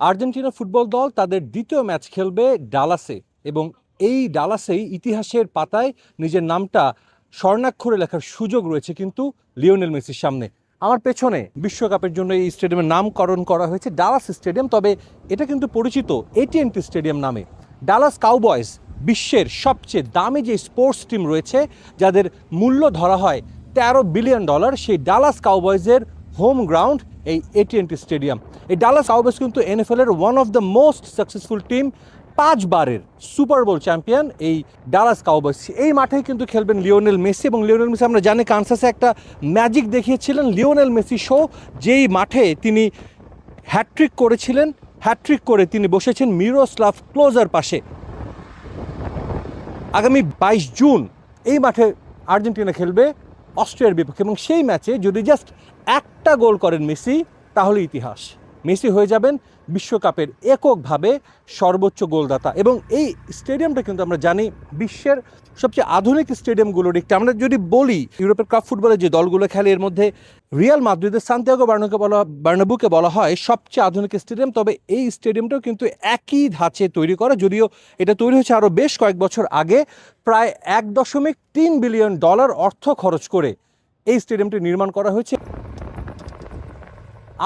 Argentina football দল তাদের দ্বিতীয় ম্যাচ খেলবে ডালাসে এবং এই ডালাসেই ইতিহাসের পাতায় নিজের নামটা স্বর্ণাক্ষরে লেখার সুযোগ রয়েছে কিন্তু লিওনেল মেসির সামনে। আমার পেছনে বিশ্বকাপের জন্য এই স্টেডিয়ামের নামকরণ করা হয়েছে ডালাস স্টেডিয়াম, তবে এটা কিন্তু পরিচিত AT&T স্টেডিয়াম নামে। ডালাস কাউবয়েজ বিশ্বের সবচেয়ে দামি যে স্পোর্টস টিম রয়েছে, যাদের মূল্য ধরা হয় $13 বিলিয়ন, সেই ডালাস কাউবয়েজের হোম গ্রাউন্ড এই AT&T স্টেডিয়াম। এই ডালাস কাউবয়েজ কিন্তু NFL এর one of the most successful team, 5 বারের সুপার বোল চ্যাম্পিয়ন এই ডালাস কাউবয়েজ। এই মাঠেই কিন্তু খেলবেন লিওনেল মেসি, এবং লিওনেল মেসি আমরা জানি কানসাসে একটা ম্যাজিক দেখিয়েছিলেন লিওনেল মেসি শো, যেই মাঠে তিনি হ্যাটট্রিক করেছিলেন। হ্যাটট্রিক করে তিনি বসেছেন মিরোস্লাভ ক্লোজার পাশে। আগামী 22 জুন এই মাঠে আর্জেন্টিনা খেলবে অস্ট্রিয়ার বিপক্ষে, এবং সেই ম্যাচে যদি জাস্ট একটা গোল করেন মেসি, তাহলে ইতিহাস। মেসি হয়ে যাবেন বিশ্বকাপের এককভাবে সর্বোচ্চ গোলদাতা। এবং এই স্টেডিয়ামটা কিন্তু আমরা জানি বিশ্বের সবচেয়ে আধুনিক স্টেডিয়ামগুলোর একটি। আমরা যদি বলি ইউরোপের কাপ ফুটবলের যে দলগুলো খেলে, এর মধ্যে রিয়াল মাদ্রিদের সান্তিয়াগো বার্নাব্যুকে বলা হয় সবচেয়ে আধুনিক স্টেডিয়াম, তবে এই স্টেডিয়ামটাও কিন্তু একই ধাঁচে তৈরি করা, যদিও এটা তৈরি হয়েছে আরও বেশ কয়েক বছর আগে। প্রায় $1.3 বিলিয়ন অর্থ খরচ করে এই স্টেডিয়ামটি নির্মাণ করা হয়েছে।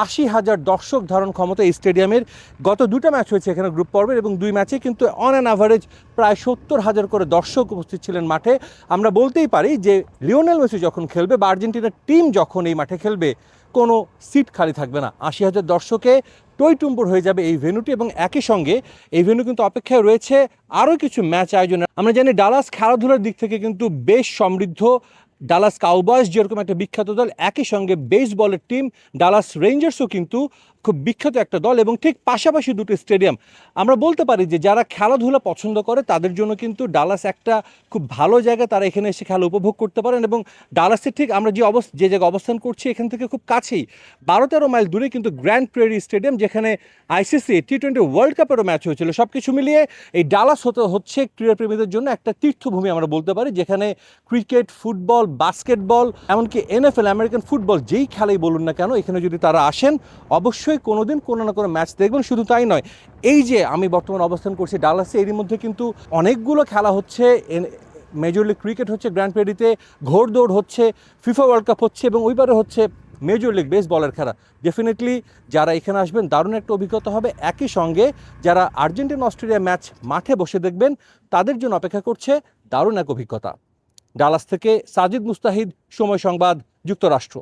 80,000 দর্শক ধারণ ক্ষমতা এই স্টেডিয়ামের। গত 2টা ম্যাচ হয়েছে এখানে গ্রুপ পর্বের, এবং 2 ম্যাচে কিন্তু অন অ্যান অ্যাভারেজ প্রায় 70,000 করে দর্শক উপস্থিত ছিলেন মাঠে। আমরা বলতেই পারি যে লিওনেল মেসি যখন খেলবে বা আর্জেন্টিনার টিম যখন এই মাঠে খেলবে, কোনো সিট খালি থাকবে না। 80,000 দর্শকে টইটুম্বুর হয়ে যাবে এই ভেন্যুটি, এবং একই সঙ্গে এই ভেন্যু কিন্তু অপেক্ষায় রয়েছে আরও কিছু ম্যাচ আয়োজনের। আমরা জানি ডালাস খেলাধুলার দিক থেকে কিন্তু বেশ সমৃদ্ধ। ডালাস কাউবয়েজ যেরকম একটা বিখ্যাত দল, একই সঙ্গে বেসবলের টিম ডালাস রেঞ্জার্সও কিন্তু খুব বিখ্যাত একটা দল, এবং ঠিক পাশাপাশি দুটো স্টেডিয়াম। আমরা বলতে পারি যে যারা খেলাধুলা পছন্দ করে তাদের জন্য কিন্তু ডালাস একটা খুব ভালো জায়গা, তারা এখানে এসে খেলা উপভোগ করতে পারেন। এবং ডালাসের ঠিক আমরা যে জায়গায় অবস্থান করছি এখান থেকে খুব কাছেই 12-13 মাইল দূরে কিন্তু গ্র্যান্ড প্রেরি স্টেডিয়াম, যেখানে ICC T20 ওয়ার্ল্ড কাপেরও ম্যাচ হয়েছিল। সব কিছু মিলিয়ে এই ডালাস হচ্ছে ক্রীড়াপ্রেমীদের জন্য একটা তীর্থভূমি আমরা বলতে পারি, যেখানে ক্রিকেট, ফুটবল, বাস্কেটবল, এমনকি NFL আমেরিকান ফুটবল যেই খেলাই বলুন না কেন, এখানে যদি তারা আসেন অবশ্যই কোনোদিন কোনো না কোনো ম্যাচ দেখবেন। শুধু তাই নয়, এই যে আমি বর্তমানে অবস্থান করছি ডালাসে, এরই মধ্যে কিন্তু অনেকগুলো খেলা হচ্ছে। মেজর লিগ ক্রিকেট হচ্ছে গ্র্যান্ড প্রেরিতে, ঘোড়দৌড় হচ্ছে, FIFA ওয়ার্ল্ড কাপ হচ্ছে, এবং ওইবারে হচ্ছে মেজর লিগ বেসবলের খেলা। ডেফিনেটলি যারা এখানে আসবেন দারুণ একটা অভিজ্ঞতা হবে। একই সঙ্গে যারা আর্জেন্টিনা অস্ট্রেলিয়া ম্যাচ মাঠে বসে দেখবেন, তাদের জন্য অপেক্ষা করছে দারুণ এক অভিজ্ঞতা। ডালাস থেকে সাজিদ মুস্তাহিদ, সময় সংবাদ, যুক্তরাষ্ট্র।